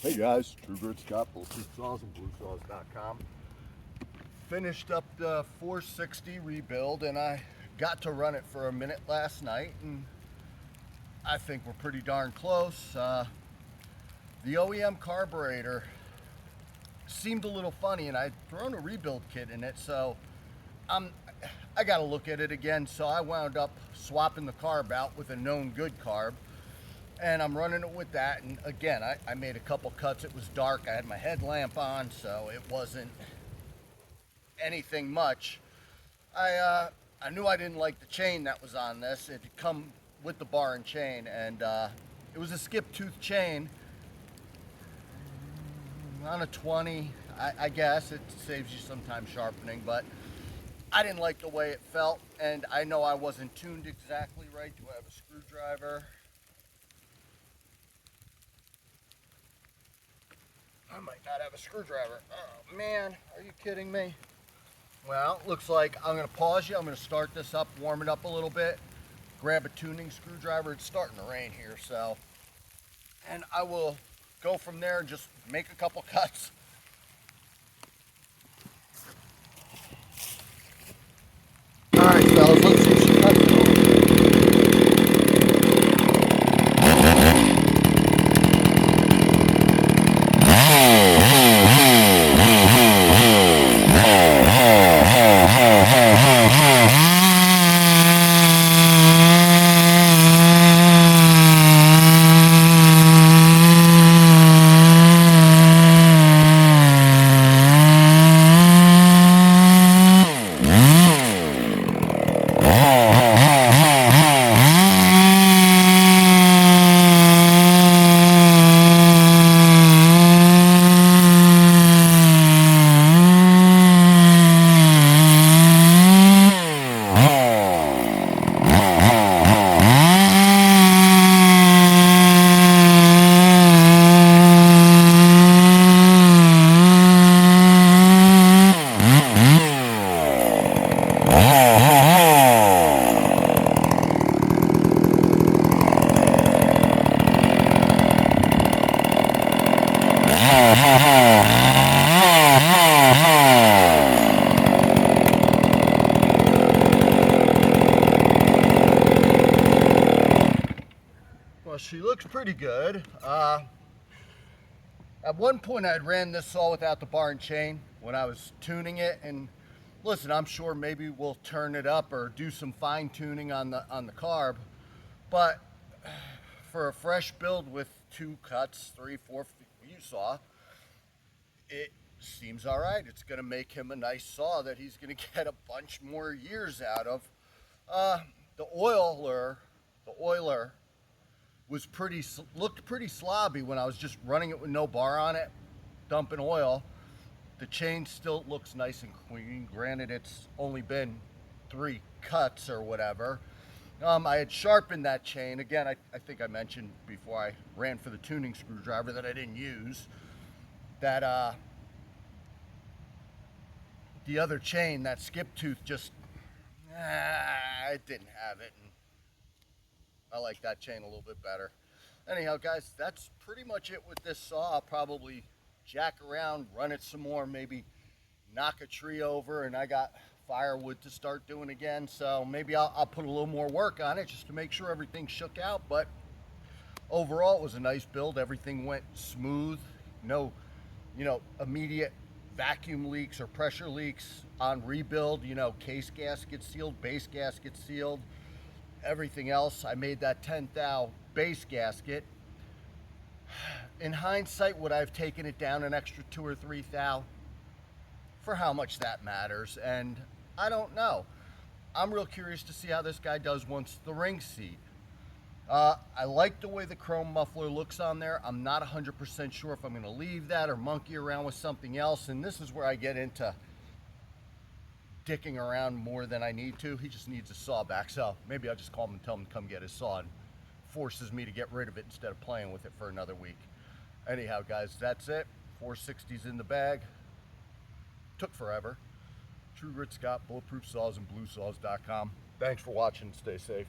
Hey guys, True Grit Scott, Bulletproof Saws and BLUESAWS-ms460. Finished up the 460 rebuild and I got to run it for a minute last night and I think we're pretty darn close. The OEM carburetor seemed a little funny and I'd thrown a rebuild kit in it, so I got to look at it again. So I wound up swapping the carb out with a known good carb. And I'm running it with that, and again, I made a couple cuts. It was dark, I had my headlamp on, so it wasn't anything much. I knew I didn't like the chain that was on this. It had come with the bar and chain, and it was a skip tooth chain on a 20. I guess it saves you some time sharpening, but I didn't like the way it felt, and I know I wasn't tuned exactly right. Do I have a screwdriver? I might not have a screwdriver. Oh man, are you kidding me? Well, looks like I'm gonna pause you. I'm gonna start this up, warm it up a little bit, grab a tuning screwdriver. It's starting to rain here, so, and I will go from there and just make a couple cuts. All right, fellas, let's see some cuts. Well, she looks pretty good. At one point I had ran this saw without the bar and chain when I was tuning it, and listen, I'm sure maybe we'll turn it up or do some fine tuning on the carb, but for a fresh build with 2 cuts, 3, 4, you saw, it seems all right. It's going to make him a nice saw that he's going to get a bunch more years out of. The oiler was looked pretty slobby when I was just running it with no bar on it, dumping oil. The chain still looks nice and clean. Granted, it's only been 3 cuts or whatever. I had sharpened that chain. Again, I think I mentioned before I ran for the tuning screwdriver that I didn't use, that the other chain, that skip tooth, just, it didn't have it. And I like that chain a little bit better. Anyhow, guys, that's pretty much it with this saw. I'll probably jack around, run it some more, maybe knock a tree over, and I got firewood to start doing again, so maybe I'll put a little more work on it just to make sure everything shook out. But overall, it was a nice build. Everything went smooth. No, immediate vacuum leaks or pressure leaks on rebuild. Case gasket sealed, base gasket sealed, everything else. I made that 10 thou base gasket. In hindsight, would I have taken it down an extra 2 or 3 thou? For how much that matters, and I don't know. I'm real curious to see how this guy does once the rings seat. I like the way the chrome muffler looks on there. I'm not 100% sure if I'm going to leave that or monkey around with something else, and this is where I get into dicking around more than I need to. He just needs a saw back, so maybe I'll just call him and tell him to come get his saw, and forces me to get rid of it instead of playing with it for another week. Anyhow, guys, that's it. 460's in the bag. Took forever. True Grit Scott, Bulletproof Saws and BLUESAWS.com. Thanks for watching. Stay safe.